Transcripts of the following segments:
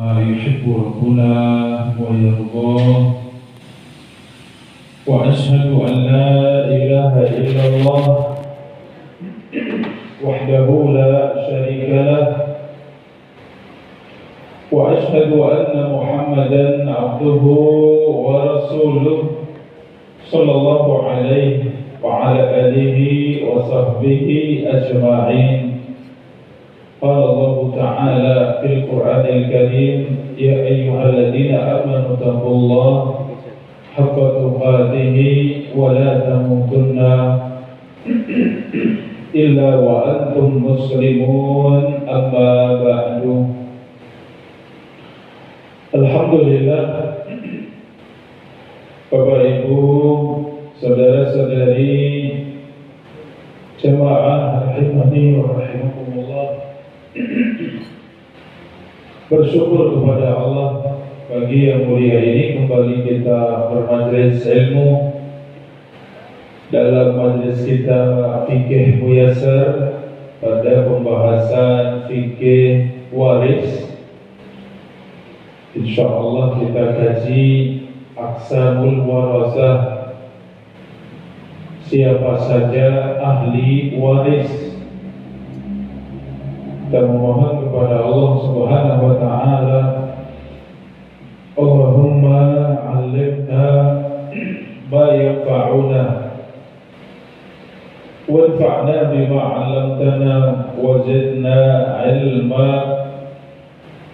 يحب ربنا ويرضاه، وأشهد أن لا إله إلا الله وحده لا شريك له، وأشهد أن محمدا عبده ورسوله صلى الله عليه وعلى آله وصحبه أجمعين. قال الله تعالى في القرآن الكريم: يا أيها الذين آمنوا اتقوا الله حق تقاته ولا تموتن إلا وأنتم مسلمون. أما بعد. Alhamdulillah, Bapak Ibu, saudara-saudari jamaah rahimani wa rahimakumullah, bersyukur kepada Allah pagi yang mulia ini kembali kita bermajelis ilmu dalam majelis kita fikih muyasar pada pembahasan fikih waris. Insyaallah kita kaji aqsamul warasah, siapa saja ahli waris. Kita memohon kepada Allah Subhanahu wa taala, Allahumma 'allimna ma yanfa'una wanfa'na bima 'allamtana wa zidna 'ilma.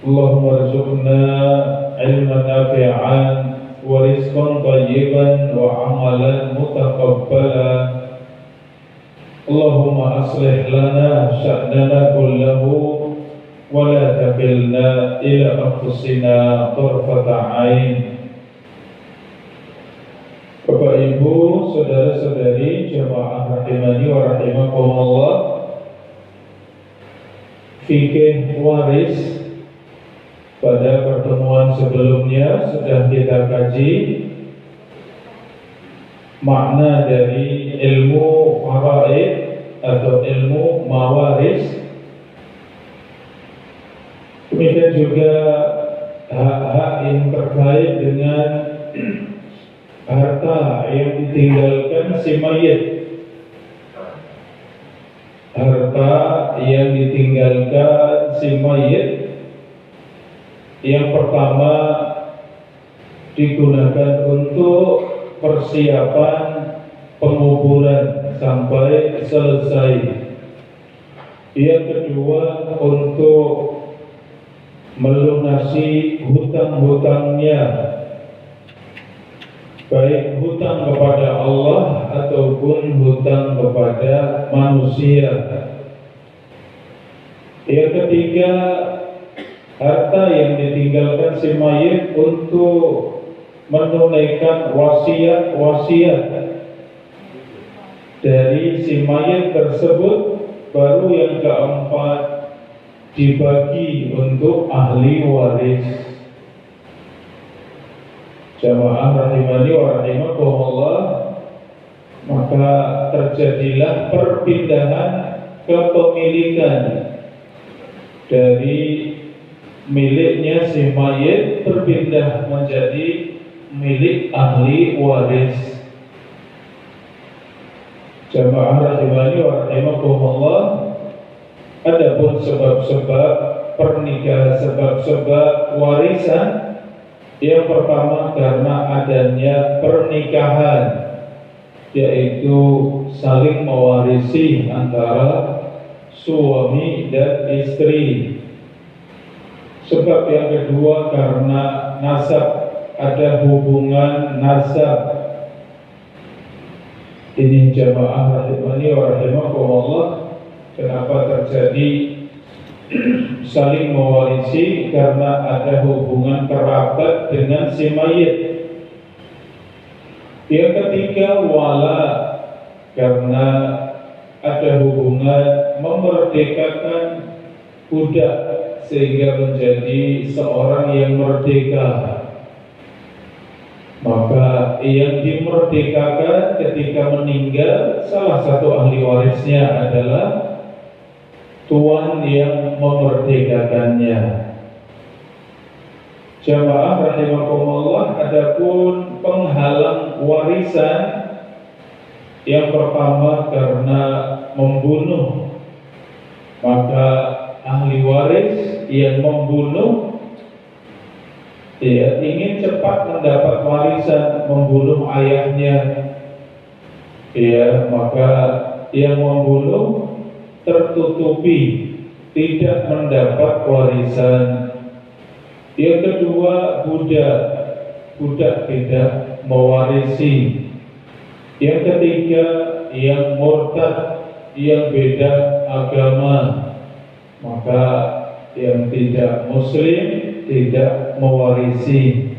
Allahumma arzuqna 'ilman nafi'an wa rizqan thayyiban wa 'amalan mutaqabbala. Allahumma aslih lana sya'nana kullahu wa la takilna ila anfusina tarfata 'ain. Bapak Ibu, saudara-saudari jamaah rahimani wa rahimakumullah, fikih waris pada pertemuan sebelumnya sudah kita kaji makna dari ilmu faraid atau ilmu mawaris. Demikian juga hak-hak yang terkait dengan harta yang ditinggalkan si mayit. Harta yang ditinggalkan si mayit yang pertama digunakan untuk persiapan penguburan sampai selesai. Yang kedua untuk melunasi hutang-hutangnya, baik hutang kepada Allah ataupun hutang kepada manusia. Yang ketiga, harta yang ditinggalkan si mayit untuk menunaikan wasiat-wasiat dari si mayit tersebut. Baru yang keempat, dibagi untuk ahli waris. Jamaah rahimani wa rahimakumullah, maka terjadilah perpindahan kepemilikan dari miliknya si mayit berpindah menjadi milik ahli waris. Jamaah rahimani wa rahimakumullah, adapun sebab-sebab pernikahan, sebab-sebab warisan, yang pertama karena adanya pernikahan, yaitu saling mewarisi antara suami dan istri. Sebab yang kedua karena nasab, ada hubungan nasab. Ini jamaah rahimani wa rahimakumullah, kenapa terjadi saling mewarisi? Karena ada hubungan kerabat dengan si mayit. Yang ketiga wala, karena ada hubungan memerdekakan budak sehingga menjadi seorang yang merdeka. Maka yang dimerdekakan ketika meninggal, salah satu ahli warisnya adalah tuan yang memerdekakannya. Jamaah rahimakumullah, adapun penghalang warisan yang pertama karena membunuh, maka ahli waris yang membunuh ingin cepat mendapat warisan, membunuh ayahnya, maka yang membunuh tertutupi, tidak mendapat warisan. Yang kedua, budak tidak mewarisi. Yang ketiga, yang murtad, yang beda agama, maka yang tidak muslim tidak mewarisi.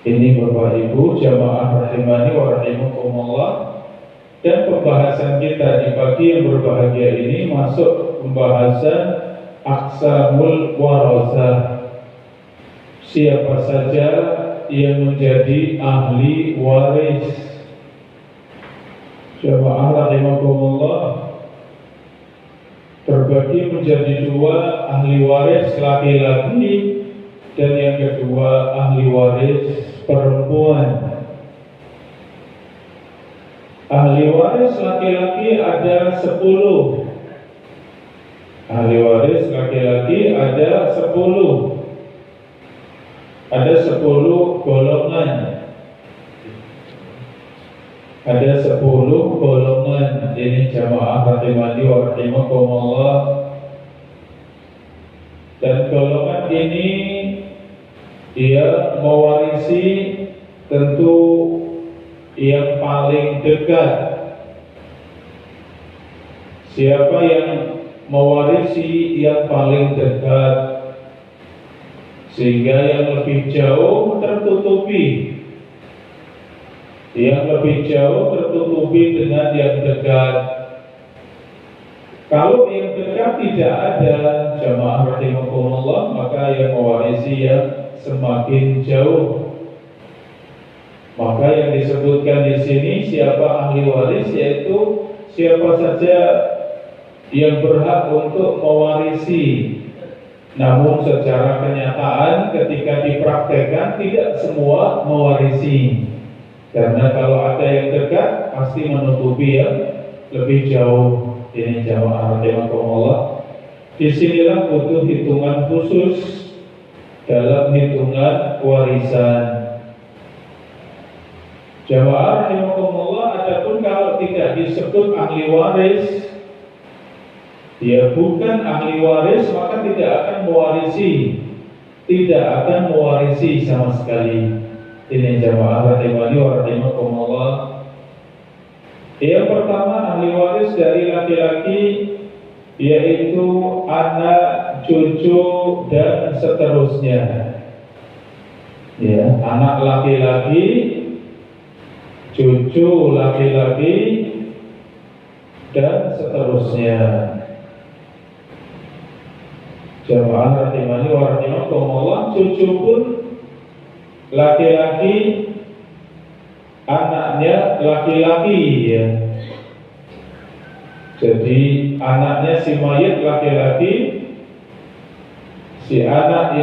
Ini Bapak Ibu jamaah rahimani wa rahimakumullah. Dan pembahasan kita di pagi yang berbahagia ini masuk pembahasan aqsamul warasah. Siapa saja yang menjadi ahli waris. Jamaah rahimakumullah, terbagi menjadi dua, ahli waris laki-laki dan yang kedua ahli waris perempuan. Ahli waris laki-laki ada 10. Ahli waris laki-laki ada 10. Ada 10 golongan. Ada 10 golongan. Ini jamaah rahimani wa rahimakumullah. Dan golongan ini dia mewarisi tentu yang paling dekat. Siapa yang mewarisi yang paling dekat, sehingga yang lebih jauh tertutupi. Yang lebih jauh tertutupi dengan yang dekat. Kalau yang dekat tidak ada, jamaah rahimakumullah, maka yang mewarisi yang semakin jauh. Maka yang disebutkan di sini siapa ahli waris, yaitu siapa saja yang berhak untuk mewarisi. Namun secara kenyataan ketika dipraktekkan tidak semua mewarisi. Karena kalau ada yang dekat pasti menutupi yang lebih jauh. Ini jamaah rahimakumullah. Disinilah butuh hitungan khusus dalam hitungan warisan. Jamaah rahimakumullah, adapun kalau tidak disebut ahli waris, dia bukan ahli waris, maka tidak akan mewarisi. Tidak akan mewarisi sama sekali. Ini jamaah rahimani wa rahimakumullah. Yang pertama, ahli waris dari laki-laki, yaitu anak, cucu, dan seterusnya. Ya, anak laki-laki, cucu laki-laki, dan seterusnya. Jamaah rahimani wa rahimakumullah, cucu pun laki-laki, anaknya laki-laki, ya. Jadi anaknya si mayit laki-laki, si anak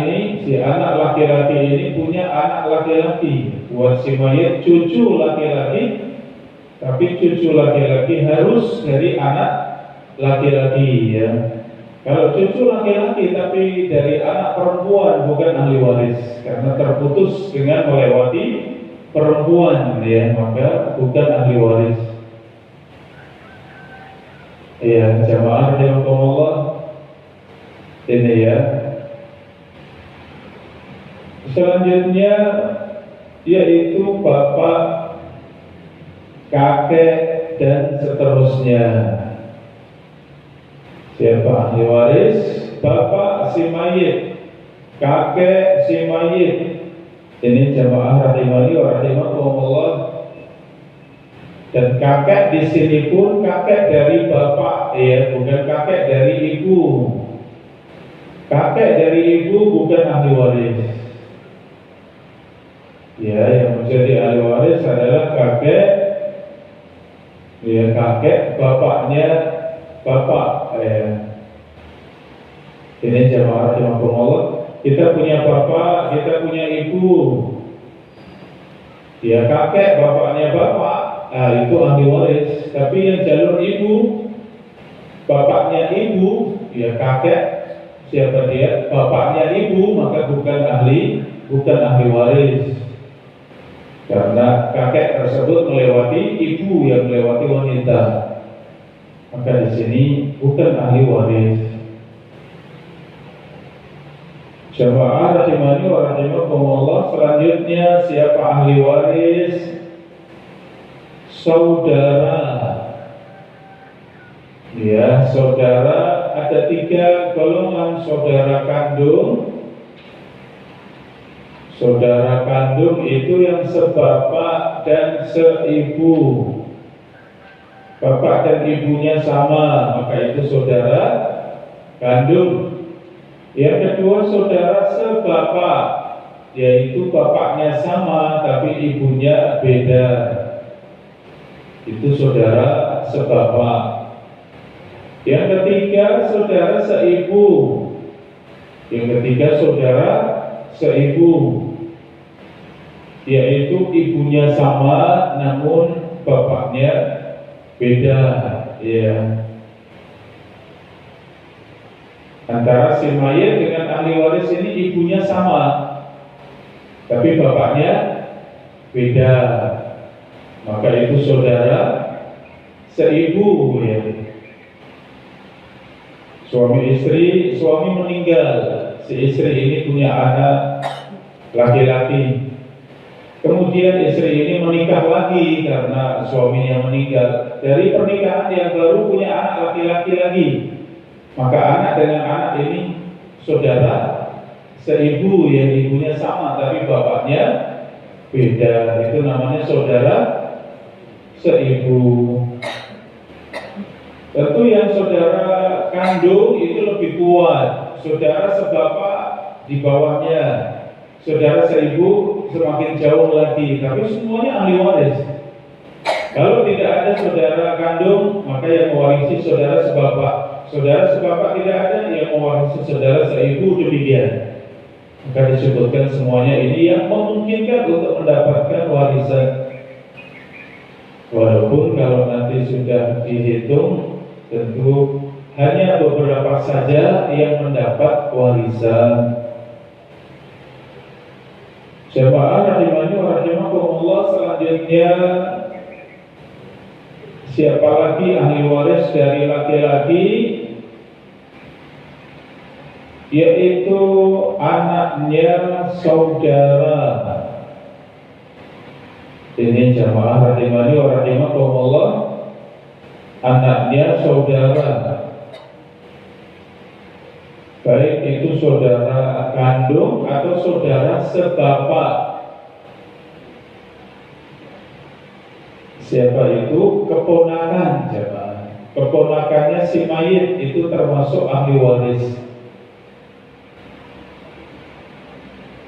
laki-laki ini punya anak laki-laki. Buat si mayit cucu laki-laki, tapi cucu laki-laki harus dari anak laki-laki, ya. Kalau cucu laki-laki tapi dari anak perempuan, bukan ahli waris, karena terputus dengan melewati perempuan, ya, maka bukan ahli waris. Ya, jamaah rahimakumullah, ini ya. Selanjutnya yaitu bapak, kakek, dan seterusnya. Siapa ahli waris? Bapak si mayit, kakek si mayit. Ini jamaah rahimani wa rahimakumullah. Dan kakek di sini pun kakek dari bapak, ya, bukan kakek dari ibu. Kakek dari ibu bukan ahli waris. Ya, yang menjadi ahli waris adalah kakek, ya, kakek bapaknya bapak, ya. Ini jamaah rahimakumullah. Kita punya bapak, kita punya ibu. Ya kakek, bapaknya bapak, nah itu ahli waris. Tapi yang jalur ibu, bapaknya ibu, ya kakek, siapa dia? Bapaknya ibu, maka bukan ahli waris. Karena kakek tersebut melewati ibu yang melewati wanita, maka di sini bukan ahli waris. Jamaah rahimani wa rahimakumullah, selanjutnya siapa ahli waris? Saudara. Ya, saudara ada 3 golongan. Saudara kandung. Saudara kandung itu yang sebapak dan seibu. Bapak dan ibunya sama, maka itu saudara kandung. Yang kedua saudara sebapak, yaitu bapaknya sama tapi ibunya beda. Itu saudara sebapak. Yang ketiga saudara seibu. Yang ketiga saudara seibu, yaitu ibunya sama namun bapaknya beda, ya. Antara si mayit dengan ahli waris ini ibunya sama, tapi bapaknya beda, maka itu saudara seibu, ya. Suami istri, suami meninggal, si istri ini punya anak laki-laki. Kemudian istri ini menikah lagi karena suaminya meninggal. Dari pernikahan yang baru punya anak laki-laki lagi. Maka anak dengan anak ini saudara seibu, yang ibunya sama tapi bapaknya beda. Itu namanya saudara seibu. Tentu yang saudara kandung itu lebih kuat. Saudara sebapak di bawahnya. Saudara seibu semakin jauh lagi. Tapi semuanya ahli waris. Kalau tidak ada saudara kandung, maka yang mewarisi saudara sebapak. Saudara sebapak tidak ada, yang mewarisi saudara seibu, demikian. Maka disebutkan semuanya ini yang memungkinkan untuk mendapatkan warisan. Walaupun kalau nanti sudah dihitung, tentu hanya beberapa saja yang mendapat warisan. Jamaah rahimani wa rahimakumullah, selanjutnya siapa lagi ahli waris dari laki-laki? Yaitu anaknya saudara. Ini jamaah rahimani wa rahimakumullah, anaknya saudara, baik itu saudara kandung atau saudara sebapak. Siapa itu? Keponakan, jemaah. Keponakannya si mayit itu termasuk ahli waris.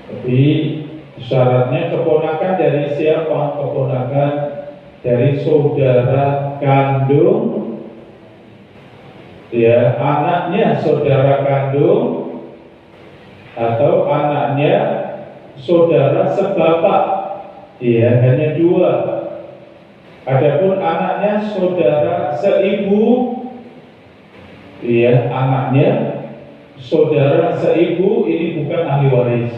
Tapi syaratnya keponakan dari siapa? Keponakan dari saudara kandung, ya, anaknya saudara kandung atau anaknya saudara sebapak, ya, hanya 2. Adapun anaknya saudara seibu, ya, anaknya saudara seibu ini bukan ahli waris,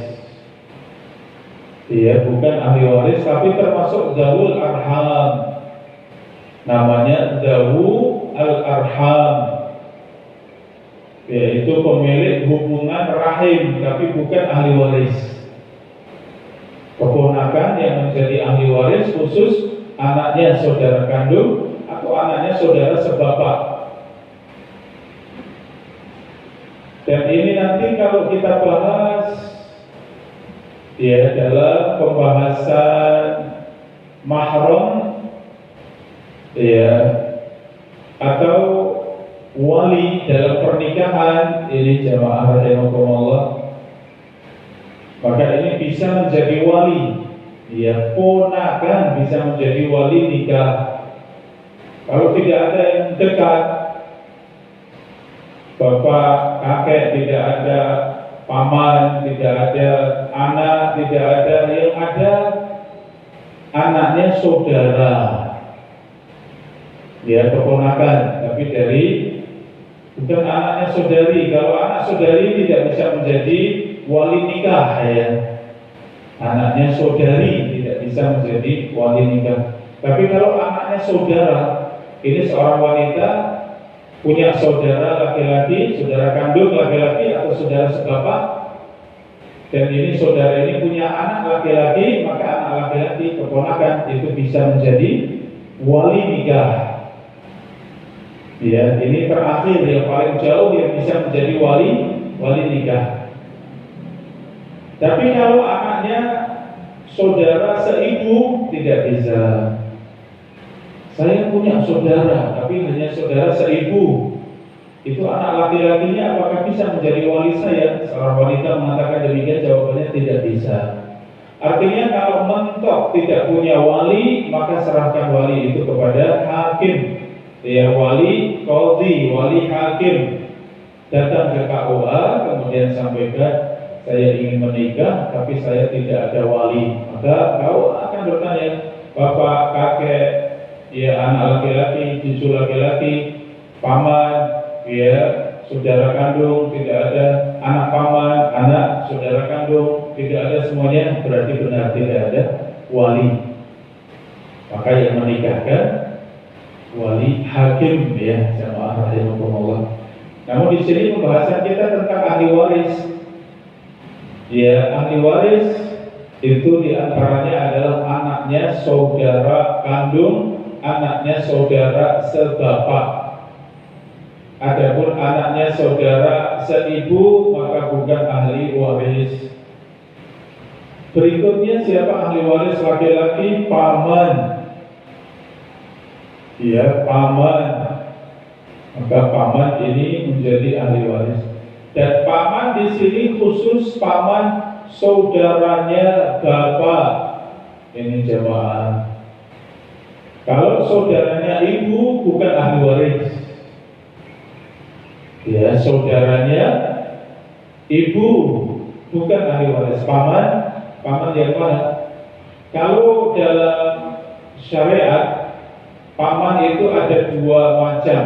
ya, bukan ahli waris, tapi termasuk dzawul arham, namanya dzawul al-arham, yaitu pemilik hubungan rahim, tapi bukan ahli waris. Keponakan yang menjadi ahli waris khusus anaknya saudara kandung atau anaknya saudara sebapak. Dan ini nanti kalau kita bahas, ya, dalam pembahasan mahram, ya, atau wali dalam pernikahan, ini jamaah rahimakumullah, maka ini bisa menjadi wali. Ya, ponakan bisa menjadi wali nikah. Kalau tidak ada yang dekat, bapak, kakek tidak ada, paman, tidak ada anak, tidak ada, yang ada anaknya saudara, ya keponakan, tapi dari bukan anaknya saudari. Kalau anak saudari tidak bisa menjadi wali nikah, ya. Anaknya saudari tidak bisa menjadi wali nikah. Tapi kalau anaknya saudara, ini seorang wanita punya saudara laki-laki, saudara kandung laki-laki atau saudara sebapak, dan ini saudara ini punya anak laki-laki, maka anak laki-laki keponakan itu bisa menjadi wali nikah. Ya, ini terakhir yang paling jauh yang bisa menjadi wali nikah. Tapi kalau anaknya saudara seibu tidak bisa. Saya punya saudara, tapi hanya saudara seibu. Itu anak laki-lakinya apakah bisa menjadi wali saya? Seorang wanita mengatakan demikian, jawabannya tidak bisa. Artinya kalau mentok tidak punya wali, maka serahkan wali itu kepada hakim. Ya, wali qadhi, wali hakim. Datang ke KUA, kemudian sampaikan, saya ingin menikah, tapi saya tidak ada wali. Maka kau akan bertanya, bapak, kakek, ya anak laki-laki, cucu laki-laki, paman, ya saudara kandung, tidak ada anak paman, anak saudara kandung, tidak ada semuanya, berarti benar tidak ada wali. Maka yang menikahkan wali hakim, ya jamaah rahimakumullah. Namun di sini pembahasan kita tentang ahli waris. Ya, ahli waris itu diantaranya adalah anaknya saudara kandung, anaknya saudara sebapak. Adapun anaknya saudara seibu maka bukan ahli waris. Berikutnya siapa ahli waris laki-laki? Paman. Ya, paman. Maka paman ini menjadi ahli waris. Dan paman di sini khusus paman saudaranya bapak. Ini jamaah. Kalau saudaranya ibu bukan ahli waris. Ya, saudaranya ibu bukan ahli waris. Paman yang mana? Kalau dalam syariat paman itu ada dua macam.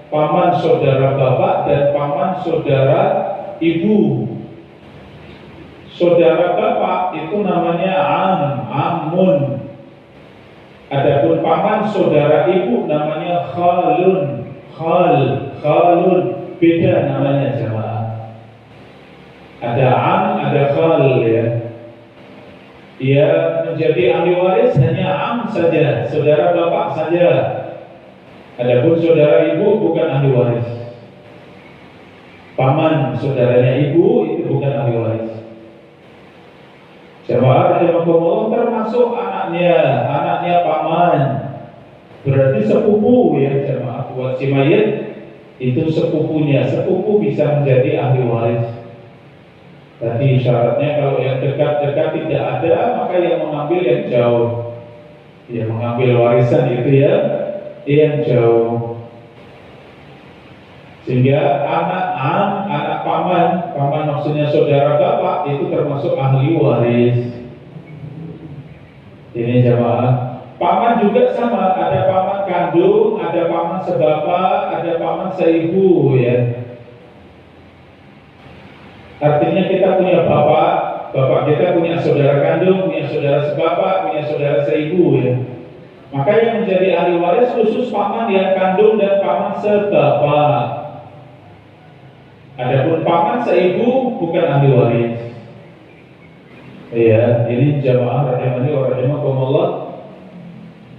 Paman saudara bapak dan paman saudara ibu. Saudara bapak itu namanya amun. Adapun paman saudara ibu namanya khalun. Khalun beda namanya jemaah. Ada ada khal, ya. Ia menjadi ahli waris hanya saja, saudara bapak saja. Adapun saudara ibu bukan ahli waris. Paman saudaranya ibu itu bukan ahli waris. Jamaah rahimakumullah, termasuk anaknya paman. Berarti sepupu, ya jamaah, buat si mayit itu sepupunya. Sepupu bisa menjadi ahli waris. Tadi syaratnya kalau yang dekat-dekat tidak ada, maka yang mengambil yang jauh. Yang mengambil warisan itu ya yang jauh. Sehingga anak paman maksudnya saudara bapak itu termasuk ahli waris. Ini jamaah. Paman juga sama, ada paman kandung, ada paman sebapak, ada paman seibu, ya. Artinya kita punya bapak kita punya saudara kandung, punya saudara sebapak, punya saudara seibu, ya. Maka yang menjadi ahli waris khusus paman yang kandung dan paman sebapak. Adapun paman seibu bukan ahli waris. Iya, ini jamaah rahimani wa rahimakumullah.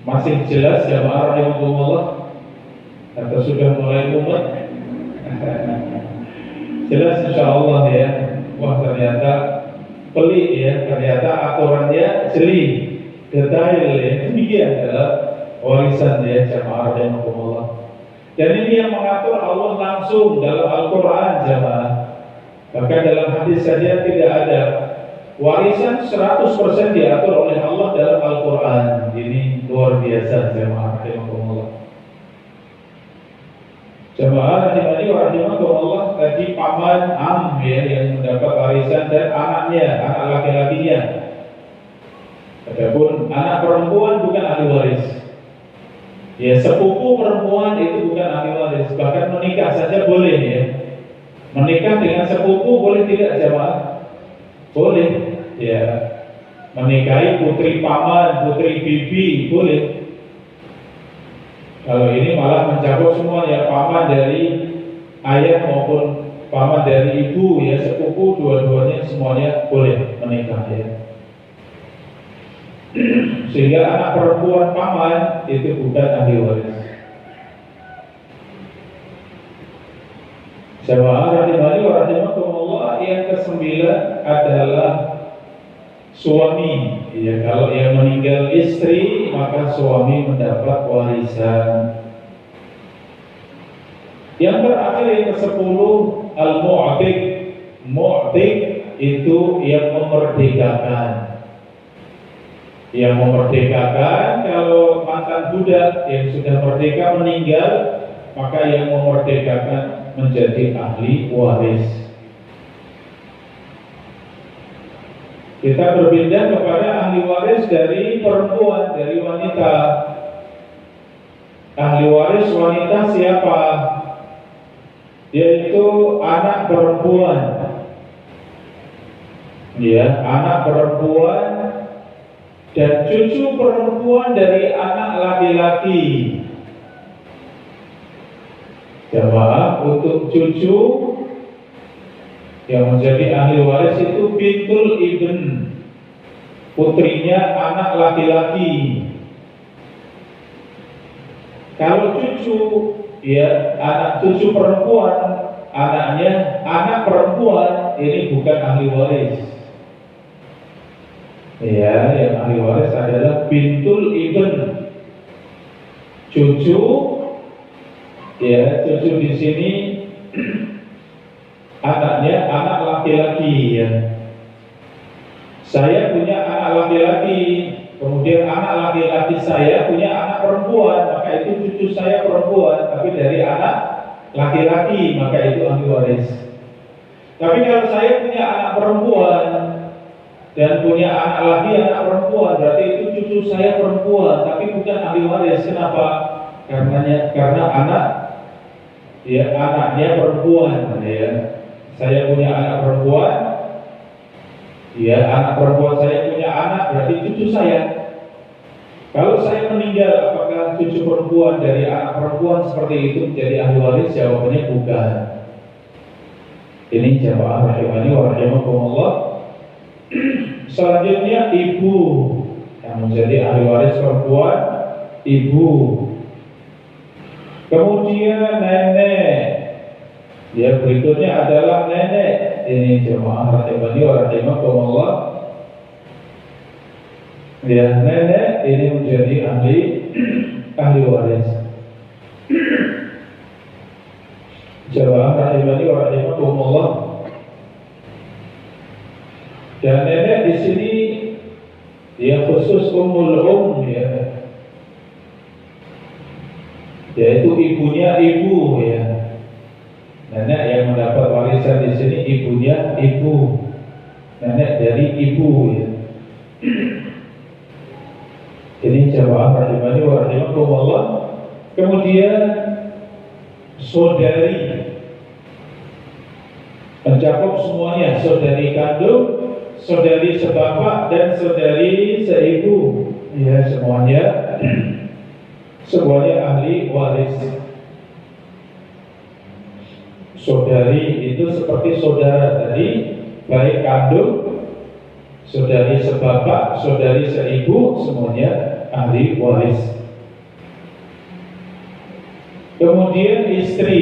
Masih jelas jamaah rahimakumullah atau sudah mulai mumet? Jelas insyaallah, ya. Wah, ternyata pelik, ya. Ternyata aturannya jeli, detail, ya. Demikian adalah warisan, ya jamaah rahimakumullah. Dan ini yang mengatur Allah langsung dalam Al-Quran, jamaah. Bahkan dalam hadis saja tidak ada. Warisan 100% diatur oleh Allah dalam Al-Quran. Ini luar biasa, jamaah rahimakumullah. Jamaah rahimani wa rahimakumullah, tadi paman am ya yang mendapat warisan dan anaknya, anak laki-lakinya. Adapun anak perempuan bukan ahli waris. Ya, sepupu perempuan itu bukan ahli waris. Bahkan menikah saja boleh ya. Menikah dengan sepupu boleh tidak jamaah? Boleh. Ya. Menikahi putri paman, putri bibi boleh. Kalau ini malah mencakup semuanya, paman dari ayah maupun paman dari ibu ya, sepupu dua-duanya semuanya boleh menikah ya. Sehingga anak perempuan paman itu bukan ahli waris. Jamaah rahimani wa rahimakumullah, yang kesembilan adalah suami. Ya, kalau yang meninggal istri, maka suami mendapat warisan. Yang terakhir yang ke-10 al-mu'tik. Mu'tik itu yang memerdekakan. Yang memerdekakan, kalau mantan budak yang sudah merdeka meninggal, maka yang memerdekakan menjadi ahli waris. Kita berpindah kepada ahli waris dari perempuan, dari wanita. Ahli waris wanita siapa? Yaitu anak perempuan. Ya, anak perempuan dan cucu perempuan dari anak laki-laki. Jamaah, untuk cucu yang menjadi ahli waris itu bintul ibn, putrinya anak laki-laki. Kalau cucu, ya anak cucu perempuan, anaknya anak perempuan, ini bukan ahli waris. Ya, yang ahli waris adalah bintul ibn, cucu. Ya, cucu di sini anaknya anak laki-laki ya. Saya punya anak laki-laki, kemudian anak laki-laki saya punya anak perempuan, maka itu cucu saya perempuan, tapi dari anak laki-laki, maka itu ahli waris. Tapi kalau saya punya anak perempuan dan punya anak laki, anak perempuan, berarti itu cucu saya perempuan, tapi bukan ahli waris. Kenapa? Karena anak, ya anaknya perempuan ya. Saya punya anak perempuan, ya anak perempuan saya punya anak, berarti cucu saya. Kalau saya meninggal, apakah cucu perempuan dari anak perempuan seperti itu menjadi ahli waris? Jawabannya bukan. Ini jamaah rahimani wa rahimakumullah. Selanjutnya ibu yang menjadi ahli waris perempuan, ibu. Kemudian nenek. Ya, berikutnya adalah nenek. Ini jemaah rahimani wa rahimakumullah. Ya, nenek ini menjadi ahli waris. Jemaah rahimani wa rahimakumullah. Dan nenek di sini dia khusus ummul ya. Yaitu ibunya ibu ya. Nenek yang mendapat warisan di sini ibunya ibu, nenek dari ibu ya. Ini jamaah rahimani wa rahimakumullah. Kemudian saudari, mencakup semuanya, saudari kandung, saudari sebapak dan saudari seibu. Ya, semuanya ahli waris. Saudari itu seperti saudara tadi, baik kandung, saudari sebapak, saudari seibu, semuanya ahli waris. Kemudian istri,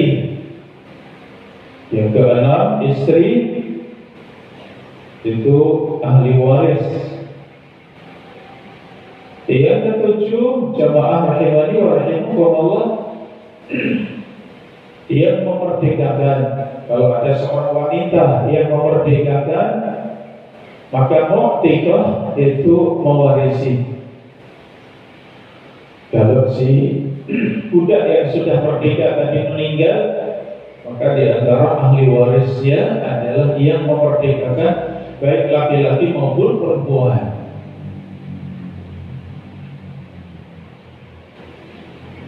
yang keenam istri itu ahli waris. Yang ketujuh jamaah rahimani wa rahimakumullah, yang memerdekakan. Kalau ada seorang wanita yang memerdekakan, maka mu'tikah itu mewarisi. Kalau si budak yang sudah merdeka tadi meninggal, maka di antara ahli warisnya adalah yang memerdekakan baik laki-laki maupun perempuan.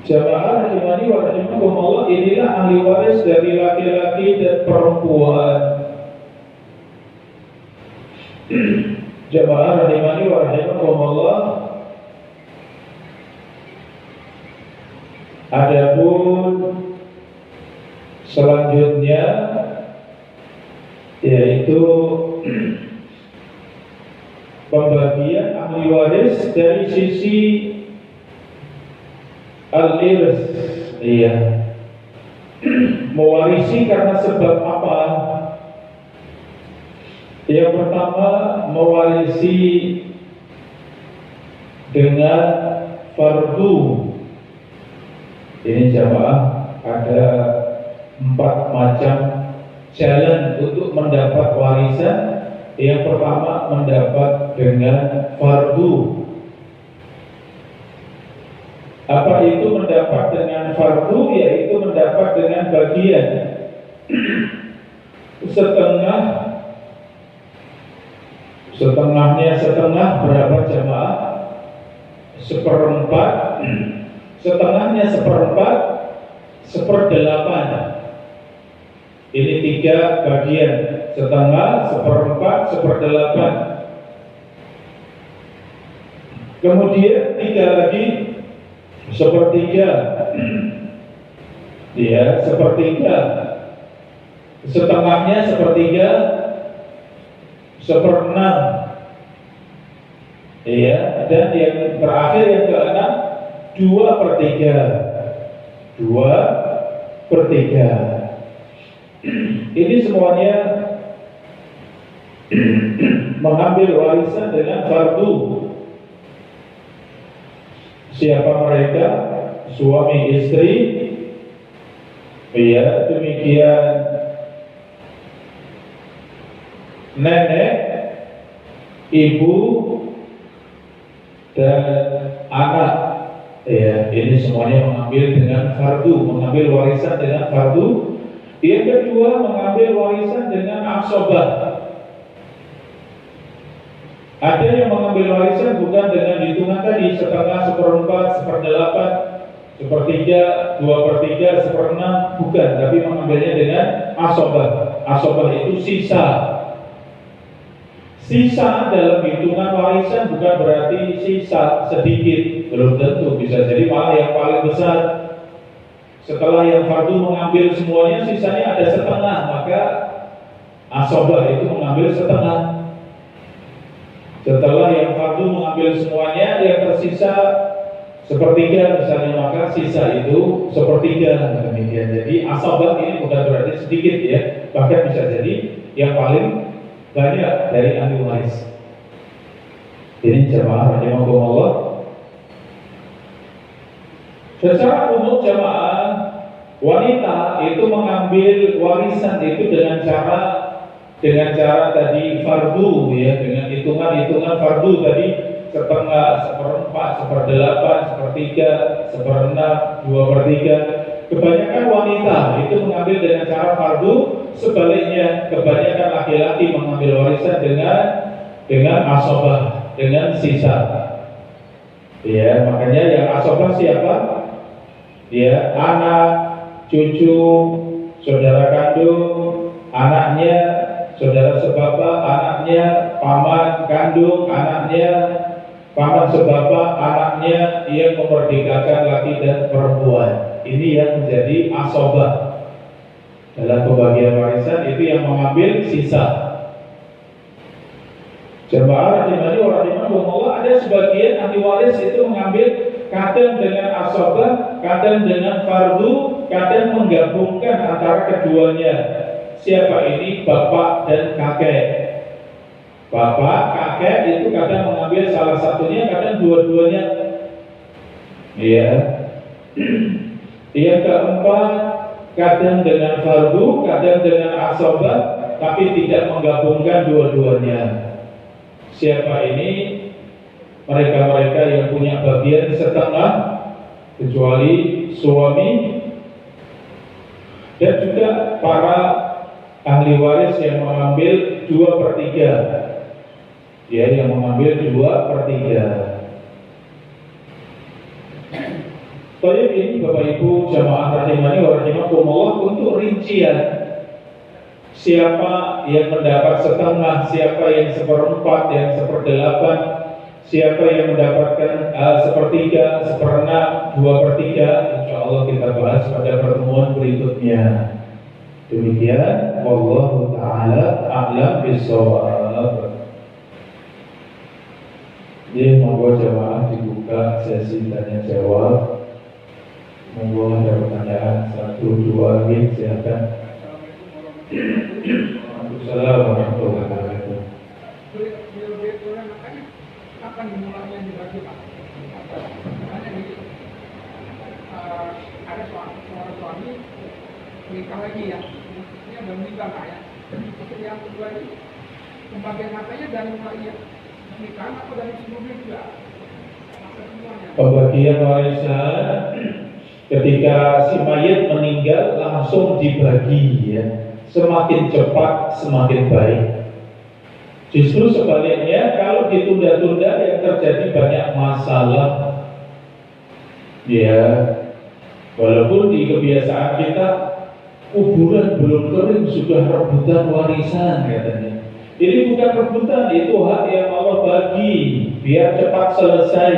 Jamaah rahimani wa rahimakumullah, inilah ahli waris dari laki-laki dan perempuan. Jamaah rahimani wa rahimakumullah, adapun selanjutnya yaitu pembagian ahli waris dari sisi al-irs, mewarisi karena sebab apa? Yang pertama, mewarisi dengan fardu. Ini jamaah, ada 4 macam jalan untuk mendapat warisan. Yang pertama, mendapat dengan fardu. Apa itu mendapat dengan fardu? Yaitu mendapat dengan bagian setengahnya berapa jamaah? Seperempat. Setengahnya seperempat, 1/8. Ini 3 bagian: setengah, seperempat, 1/8. Kemudian 3 lagi, 1/3. Ya, 1/3. Setengahnya 1/3, 1/6. Ya, dan yang terakhir yang ke-6, 2/3. 2/3. Ini semuanya mengambil warisan dengan fardu. Siapa mereka? Suami istri. Ya, demikian nenek, ibu, dan anak. Ya, ini semuanya mengambil dengan fardu, mengambil warisan dengan fardu. Yang kedua, mengambil warisan dengan asobah. Ada yang mengambil warisan bukan dengan hitungan tadi, setengah, 1/4, 1/8, 1/3, 2/3, 1/6, bukan, tapi mengambilnya dengan asobah. Asobah itu sisa. Sisa dalam hitungan warisan bukan berarti sisa sedikit, belum tentu, bisa jadi malah yang paling besar. Setelah yang fardu mengambil semuanya, sisanya ada setengah, maka asobah itu mengambil setengah. Setelah yang fardu mengambil semuanya, yang tersisa 1/3 misalnya, maka sisa itu 1/3. Demikian. Jadi asobah ini bukan berarti sedikit ya, bahkan bisa jadi yang paling banyak dari ahli waris. Ini jamaah rahimahumullah. Secara umum jamaah, wanita itu mengambil warisan itu dengan cara tadi fardu ya, dengan hitungan fardu tadi, setengah, 1/4, 1/8, 1/3, 1/6, 2/3. Kebanyakan wanita itu mengambil dengan cara fardu. Sebaliknya, kebanyakan laki-laki mengambil warisan dengan asobah, dengan sisa. Ya, makanya yang asobah siapa? Ya, anak, cucu, saudara kandung, anaknya, saudara sebapa, anaknya, paman kandung, anaknya, paman sebapa, anaknya, yang memerdekakan laki dan perempuan. Ini yang menjadi asobah dalam pembagian warisan, itu yang mengambil sisa. Jemaah rahimani wa rahimakumullah, ada sebagian ahli waris itu mengambil kadang dengan asobah, kadang dengan fardu, kadang menggabungkan antara keduanya. Siapa ini? Bapak dan kakek. Bapak, kakek itu kadang mengambil salah satunya, kadang dua-duanya. Iya. Yang keempat, kadang dengan fardu, kadang dengan asobah, tapi tidak menggabungkan dua-duanya. Siapa ini? Mereka-mereka yang punya bagian setengah, kecuali suami dan juga para ahli waris yang mengambil 2/3, ya, yang mengambil 2/3. Baik, ini Bapak Ibu jamaah rahimani wa rahimakumullah, untuk rincian siapa yang mendapat setengah, siapa yang 1/4, yang 1/8, siapa yang mendapatkan 1/3, 1/6, 2/3, insya Allah kita bahas pada pertemuan berikutnya. Demikian, wallahu ta'ala a'lam bishawab. Jadi monggo jamaah dibuka sesi tanya jawab. Monggo ada pertanyaan 1, 2, silakan. Waalaikumsalam warahmatullahi wabarakatuh. Kapan dimulainya dibagi Pak? Makanya ada seorang suami menikah lagi ya, maksudnya belum nikah Pak ya. Terus yang kedua ini pembagian hartanya dari mulai ya nikahan atau dari sebelumnya juga? Pembagian warisan ketika si mayit meninggal langsung dibagi, ya. Semakin cepat semakin baik. Justru sebaliknya, kalau ditunda-tunda yang terjadi banyak masalah. Ya, walaupun di kebiasaan kita kuburan belum kering sudah rebutan warisan katanya. Ini bukan rebutan, itu hak yang Allah bagi biar cepat selesai.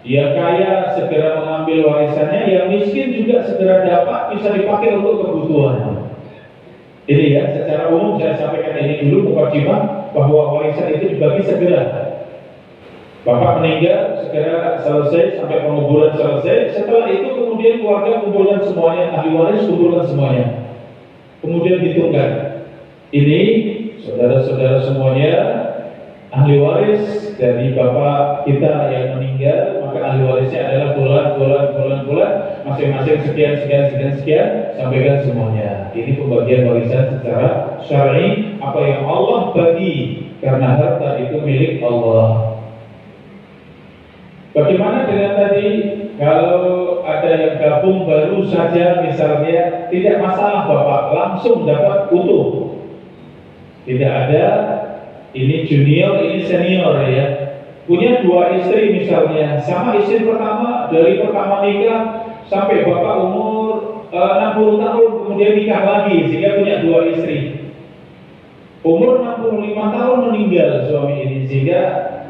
Yang kaya segera mengambil warisannya, yang miskin juga segera dapat, bisa dipakai untuk kebutuhan. Ini ya, secara umum saya sampaikan ini dulu mukadimah bahwa warisan itu dibagi segera. Bapak meninggal segera selesai sampai penguburan selesai. Setelah itu kemudian keluarga kumpulkan semuanya, ahli waris kumpulkan semuanya. Kemudian hitungkan. Ini saudara-saudara semuanya ahli waris dari bapak kita yang meninggal, maka ahli warisnya adalah bulan, masing-masing sekian, sampaikan semuanya. Ini pembagian warisan secara syar'i, apa yang Allah bagi, karena harta itu milik Allah. Bagaimana dengan tadi, kalau ada yang gabung baru saja misalnya, tidak masalah bapak, langsung dapat utuh. Tidak ada ini junior, ini senior ya. Punya 2 istri misalnya, sama istri pertama, dari pertama nikah sampai bapak umur 60 tahun kemudian nikah lagi, sehingga punya 2 istri. Umur 65 tahun meninggal suami ini, sehingga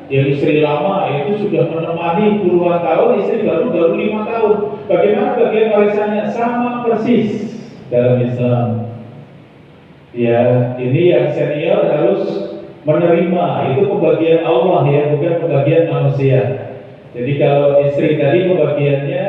yang istri lama itu sudah menemani puluhan tahun, istri baru 5 tahun. Bagaimana bagian warisannya? Sama persis dalam Islam. Ya, ini yang senior harus menerima, itu pembagian Allah ya, bukan pembagian manusia. Jadi kalau istri tadi pembagiannya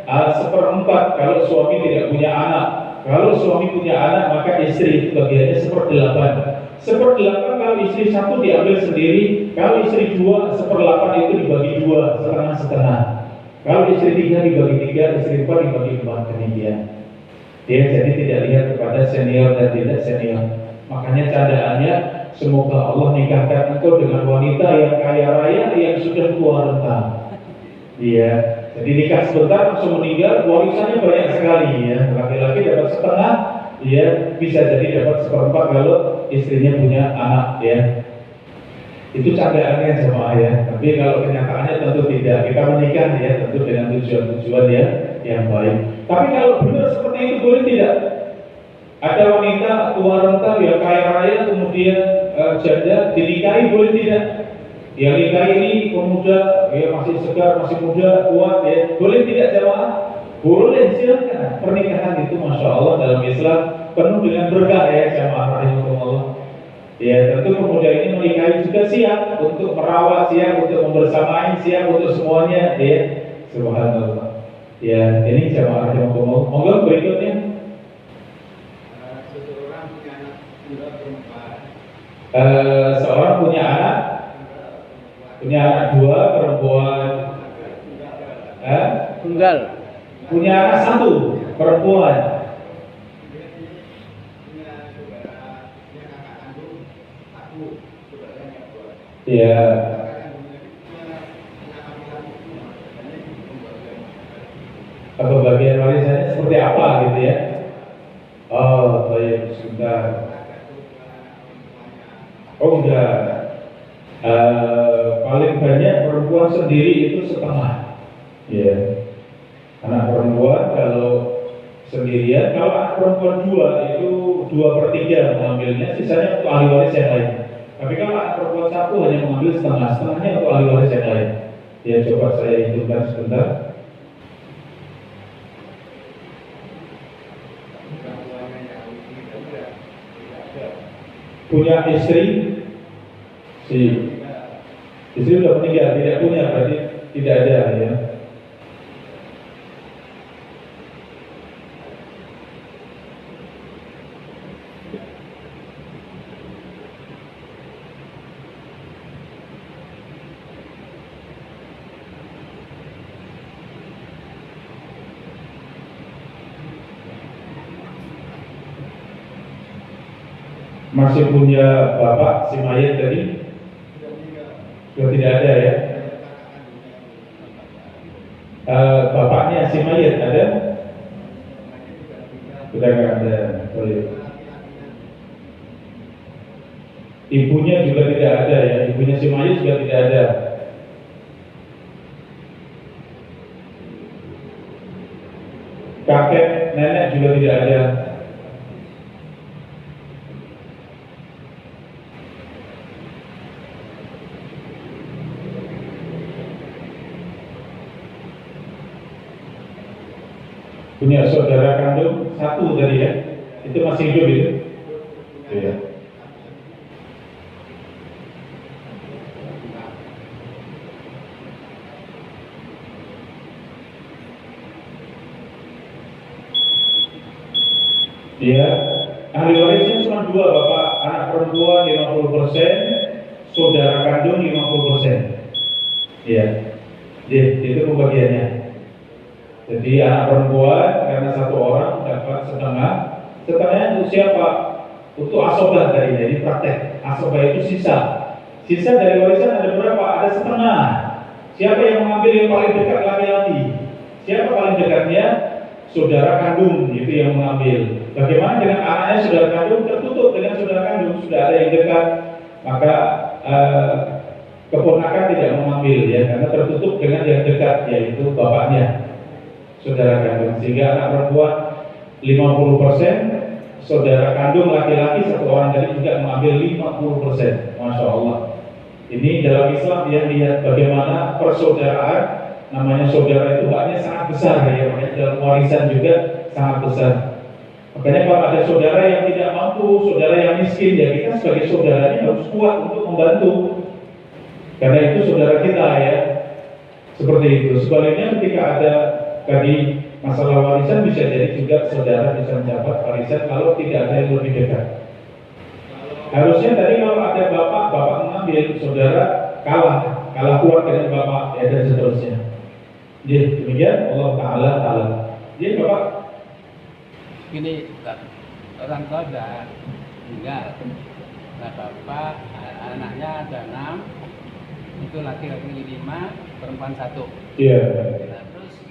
1/4 kalau suami tidak punya anak. Kalau suami punya anak maka istri itu bagiannya 1/8. 1/8 kalau istri 1 diambil sendiri, kalau istri 2 1/8 itu dibagi 2, setengah-setengah. Kalau istri 3 dibagi 3, istri 4 dibagi 4, demikian. Ya, jadi tidak lihat kepada senior dan tidak senior. Makanya candaannya, semoga Allah nikahkan engkau dengan wanita yang kaya raya yang sudah tua renta. Iya, jadi nikah sebentar langsung meninggal, warisannya banyak sekali ya. Laki-laki dapat setengah, ya bisa jadi dapat 1/4 kalau istrinya punya anak ya. Itu candaannya jemaah ya. Tapi kalau kenyataannya tentu tidak. Kita menikah ya tentu dengan tujuan-tujuan ya yang baik. Tapi kalau benar seperti itu boleh tidak? Ada wanita tua renta yang kaya raya kemudian janda dinikahi, boleh tidak? Yang nikahi ini pemuda, ya masih segar, masih muda, kuat ya, boleh tidak jemaah? Boleh, silakan. Pernikahan itu masya Allah dalam Islam penuh dengan berkah ya jemaah rahimahullah. Ya tentu pemuda ini menikahi juga siap untuk merawat, siap untuk membersamai, siap untuk semuanya ya. Subhanallah. Ya ini jemaah rahimahullah. Monggo berikutnya. Seorang punya anak 2 perempuan, tunggal, punya anak 1 perempuan. Ya, atau bagian warisannya seperti apa gitu ya. Oh, baik, sebentar. Oh, enggak. Paling banyak perempuan sendiri itu setengah. Ya. Anak perempuan kalau sendirian, kalau anak perempuan dua itu 2/3 mengambilnya, sisanya untuk ahli waris yang lain. Tapi kalau anak perempuan satu hanya mengambil setengahnya untuk ahli waris yang lain. Ya, coba saya hitungkan sebentar. Punya istri, si istri sudah meninggal, tidak punya, berarti tidak ada ya. Masih punya bapak si mayat tadi? Sudah tidak ada ya? Bapaknya si mayat ada? Sudah nggak ada. Boleh. Ibunya juga tidak ada ya? Ibunya si mayat juga tidak ada. Kakek nenek juga tidak ada. Punya saudara kandung satu tadi ya, itu masih hidup itu. Iya. Iya. Ahli warisnya cuma dua, bapak anak perempuan 50%, saudara kandung 50%. Iya. Itu pembagiannya. Jadi anak perempuan karena satu orang dapat setengahnya untuk siapa? Untuk asobah tadi, jadi praktek. Asobah itu sisa dari warisan ada berapa? Ada setengah. Siapa yang mengambil yang paling dekat laki-laki? Siapa paling dekatnya? Saudara kandung itu yang mengambil. Bagaimana dengan anaknya saudara kandung? Tertutup dengan saudara kandung, sudah ada yang dekat, maka keponakan tidak mengambil ya, karena tertutup dengan yang dekat, yaitu bapaknya, saudara kandung. Sehingga anak perempuan 50%, saudara kandung laki-laki satu orang tadi juga mengambil 50%. Masya Allah. Ini dalam Islam dia lihat bagaimana persaudaraan, namanya saudara itu haknya sangat besar ya, makanya dalam warisan juga sangat besar. Makanya kalau ada saudara yang tidak mampu, saudara yang miskin, ya kita sebagai saudaranya harus kuat untuk membantu. Karena itu saudara kita ya. Seperti itu. Sebaliknya ketika ada tadi masalah warisan, bisa jadi juga saudara bisa mendapat warisan kalau tidak ada yang lebih dekat. Harusnya tadi kalau ada bapak mengambil, saudara kalah kuat dengan bapak ya, dan seterusnya. Jadi demikian Allah Ta'ala. Jadi bapak ini orang tua sudah meninggal. Nah bapak anaknya ada 6, itu laki-laki 5, perempuan 1. Iya. Nah, terus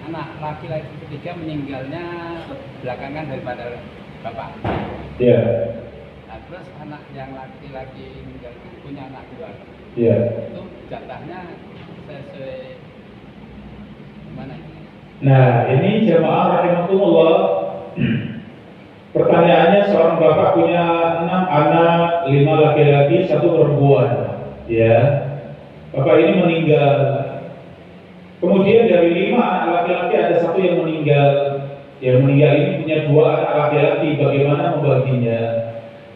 anak laki-laki ketiga meninggalnya belakangan daripada bapak. Iya. Nah, terus anak yang laki-laki meninggal punya anak 2. Iya. Itu jatahnya sesuai mana ini? Nah, ini jamaah rahimakumullah. Pertanyaannya, seorang bapak punya 6 anak, 5 laki-laki, 1 perempuan. Ya. Bapak ini meninggal. Kemudian dari 5 anak laki-laki ada 1 yang meninggal. Yang meninggal ini punya 2 anak laki-laki. Bagaimana membaginya?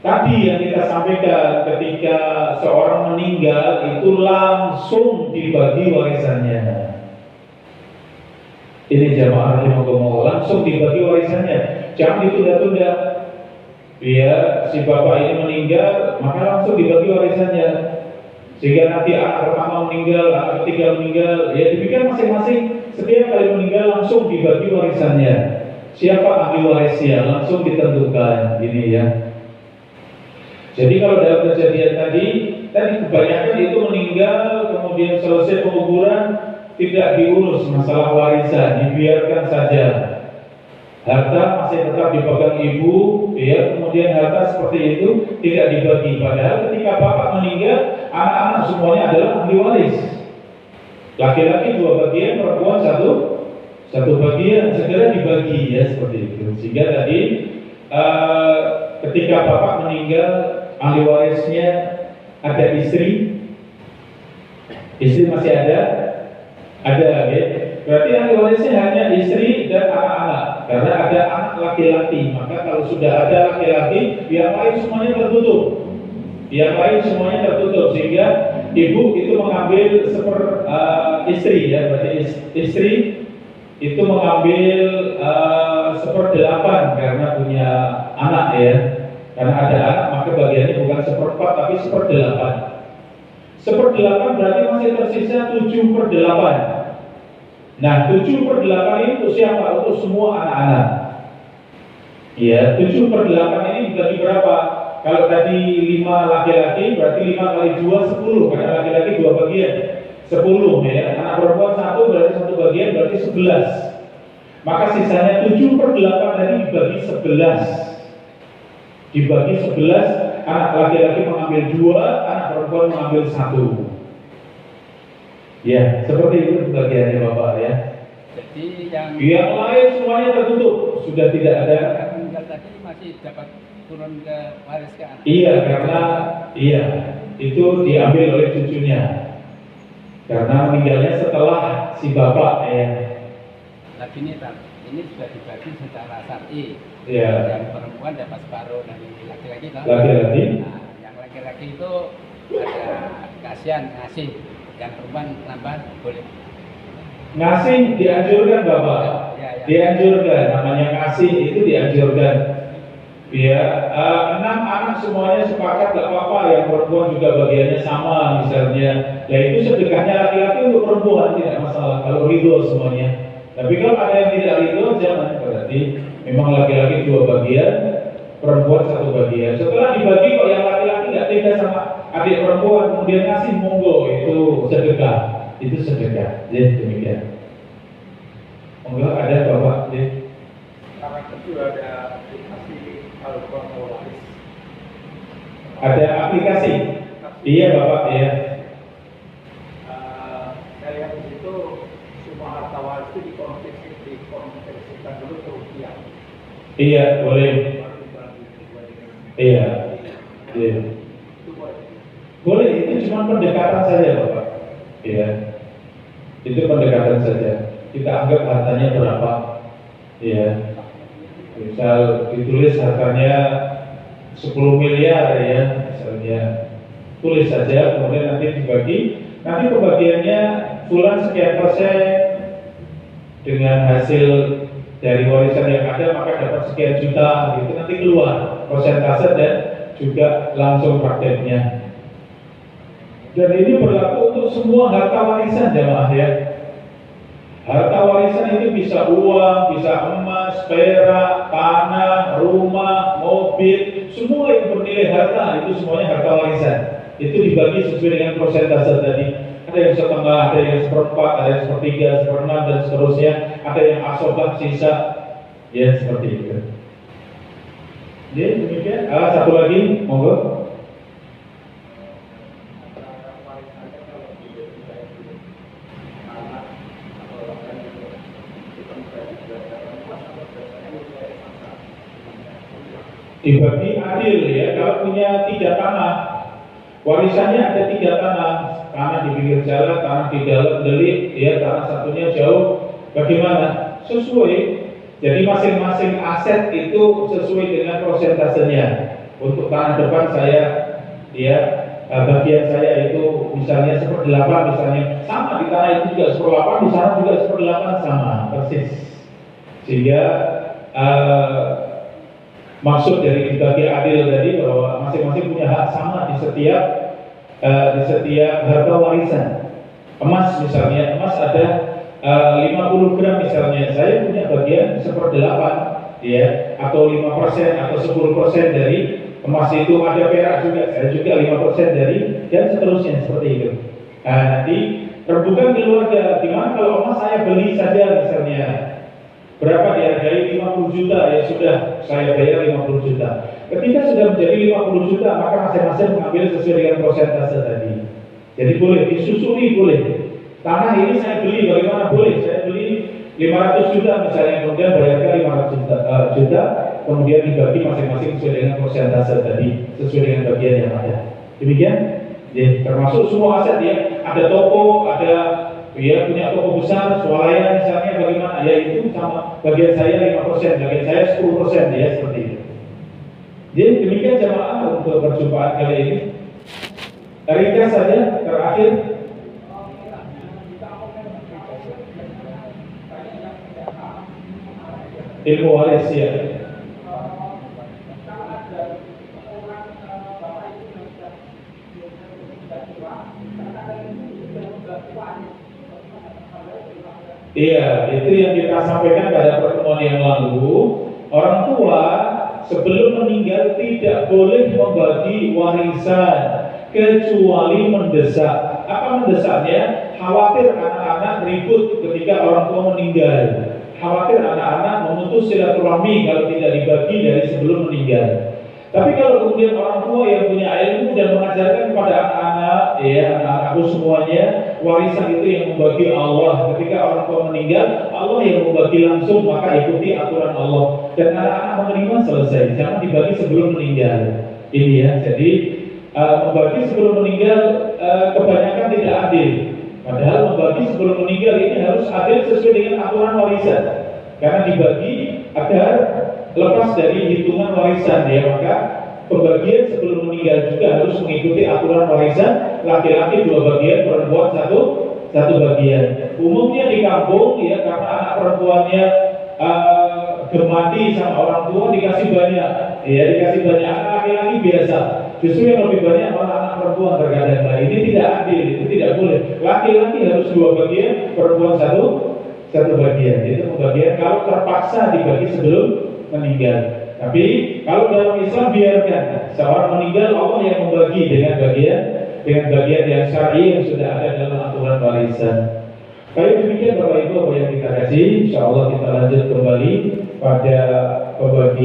Tadi yang kita sampaikan, ketika seorang meninggal itu langsung dibagi warisannya. Ini jamaah yang mau langsung dibagi warisannya, jangan ditunda-tunda. Biar si bapak ini meninggal, maka langsung dibagi warisannya. Sehingga nanti anak pertama meninggal, anak ketiga meninggal, ya demikian masing-masing. Setiap kali meninggal langsung dibagi warisannya. Siapa ahli warisnya langsung ditentukan. Ini ya. Jadi kalau dalam kejadian tadi kebanyakan itu meninggal, kemudian selesai penguburan, tidak diurus masalah warisan, dibiarkan saja. Harta masih tetap dipegang ibu, ya, kemudian harta seperti itu tidak dibagi. Padahal ketika bapak meninggal, anak-anak semuanya adalah ahli waris. Laki-laki 2 bagian, perempuan satu bagian, segera dibagi, ya, seperti itu. Sehingga tadi ketika bapak meninggal, ahli warisnya ada istri masih ada, ya. Berarti ahli warisnya hanya istri dan anak-anak. Karena ada anak laki-laki, maka kalau sudah ada laki-laki, yang lain semuanya tertutup. Sehingga ibu itu mengambil istri, ya, berarti istri itu mengambil 1/8 karena punya anak, ya. Karena ada anak, maka bagiannya bukan 1/4 tapi 1/8. 1/8 berarti masih tersisa 7/8. Nah, 7/8 ini untuk siapa? Untuk semua anak-anak. Ya, 7/8 ini dibagi berapa? Kalau tadi 5 laki-laki, berarti 5 kali 2 10, karena laki-laki 2 bagian 10, ya. Anak perempuan 1 berarti 1 bagian, berarti 11. Maka sisanya 7/8 tadi dibagi 11. Dibagi 11, anak laki-laki mengambil 2, anak perempuan mengambil 1. Ya, seperti itu bagiannya Bapak, ya. Jadi yang lain semuanya tertutup, sudah tidak ada. Yang meninggal tadi masih dapat turun ke waris ke anak. Iya, karena itu diambil oleh cucunya. Karena meninggalnya setelah si bapak, ya. Nah ini sudah dibagi secara syar'i. Iya. Yang perempuan dapat separuh dari laki-laki. Laki-laki. Nah, yang laki-laki itu ada kasihan ngasih. Yang perempuan nambah boleh. Ngasih dianjurkan Bapak. Ya. Dianjurkan, namanya ngasih itu dianjurkan. Ya, 6 anak semuanya sepakat gak apa-apa, yang perempuan juga bagiannya sama misalnya. Ya itu sedekahnya laki-laki untuk perempuan tidak masalah kalau ridho semuanya. Tapi kalau ada yang tidak ridho jangan, berarti memang laki-laki 2 bagian, perempuan 1 bagian. Setelah dibagi kok yang laki-laki nggak tega sama adik perempuan kemudian ngasih, monggo, itu sedekah. Jadi demikian. Monggo ada Bapak, jadi. Karena itu ada aplikasi Al-Quran Waris. Ada aplikasi. Iya Bapak, ya. Saya lihat di situ semua harta waris itu dikonversikan dulu ke rupiah. Iya, boleh. Iya. Itu boleh. Boleh, itu cuma pendekatan saja Bapak. Iya. Itu pendekatan saja. Kita anggap hartanya berapa. Iya. Misal ditulis hartanya 10 miliar, ya, misalnya. Tulis saja, kemudian nanti dibagi. Nanti pembagiannya fulan sekian persen dengan hasil dari warisan yang ada, maka dapat sekian juta, itu nanti keluar persentase dan juga langsung prakteknya. Dan ini berlaku untuk semua harta warisan jamaah, ya. Harta warisan itu bisa uang, bisa emas, perak, tanah, rumah, mobil, semua yang bernilai harta itu semuanya harta warisan. Itu dibagi sesuai dengan persentase tadi. Ada yang setengah, ada yang 1/4, ada yang 1/3, 1/6 dan seterusnya. Ada yang asobah sisa, ya seperti itu. Jadi demikian. Satu lagi, monggo. Dibagi adil, ya. Kalau punya 3 tanah, warisannya ada 3 tanah. Tanah di pinggir jalan, tanah di dalam delik, ya, tanah satunya jauh. Bagaimana? Sesuai. Jadi masing-masing aset itu sesuai dengan persentasenya. Untuk tanah depan saya, ya, bagian saya itu misalnya 1/8, misalnya sama di tanah itu juga 1/8, di sana juga 1/8, sama persis. Sehingga maksud dari dibagi adil tadi bahwa masing-masing punya hak sama di setiap harta warisan. Emas misalnya, emas ada 50 gram misalnya, saya punya bagian 1/8, ya, atau 5% atau 10% dari emas itu. Ada perak juga, saya juga 5% dari, dan seterusnya seperti itu. Nah, nanti rebutan keluarga. Gimana kalau emas saya beli saja misalnya, berapa dihargai? 50 juta, ya sudah saya bayar 50 juta. Ketika sudah menjadi 50 juta, maka masing-masing mengambil sesuai dengan persentase tadi. Jadi boleh disusuri, boleh. Tanah ini saya beli, bagaimana? Boleh, saya beli 500 juta misalnya, kemudian bayarkan 500 juta, kemudian dibagi masing-masing sesuai dengan persentase tadi, sesuai dengan bagian yang ada. Demikian, ya, termasuk semua aset ya. Ada toko, ada ya punya toko besar, swalayan misalnya, bagaimana? Ya itu sama, bagian saya 5%, bagian saya 10%, ya seperti itu. Jadi demikian jamaah untuk perjumpaan kali ini. Ringkas saja, terakhir. Ilmu waris ya. Iya, itu yang kita sampaikan pada pertemuan yang lalu. Orang tua sebelum meninggal tidak boleh membagi warisan kecuali mendesak. Apa mendesaknya? Khawatir anak-anak ribut ketika orang tua meninggal. Khawatir anak-anak memutus silaturahmi kalau tidak dibagi dari sebelum meninggal. Tapi kalau kemudian orang tua yang punya ilmu dan mengajarkan kepada anak-anak, ya anak-anakku semuanya, warisan itu yang membagi Allah. Ketika orang tua meninggal, Allah yang membagi langsung, maka ikuti aturan Allah. Dan anak-anak menerima, selesai. Jangan dibagi sebelum meninggal. Ini ya, jadi membagi sebelum meninggal kebanyakan tidak adil. Padahal membagi sebelum meninggal ini harus adil sesuai dengan aturan warisan. Karena dibagi agar lepas dari hitungan warisan ya, maka pembagian sebelum meninggal juga harus mengikuti aturan warisan. Laki-laki 2 bagian, perempuan satu bagian. Umumnya di kampung ya, karena anak perempuannya gemati sama orang tua dikasih banyak, ya dikasih banyak. Anak laki-laki biasa, justru yang lebih banyak malah anak perempuan terkadang. Nah ini tidak adil, itu tidak boleh. Laki-laki harus 2 bagian, perempuan satu bagian. Itu pembagian kalau terpaksa dibagi sebelum meninggal. Tapi kalau dalam Islam biarkan seorang meninggal, Allah yang membagi dengan bagian yang syar'i yang sudah ada dalam aturan warisan. Baik, demikian Bapak Ibu apa yang kita kaji. Insyaallah kita lanjut kembali pada pembagian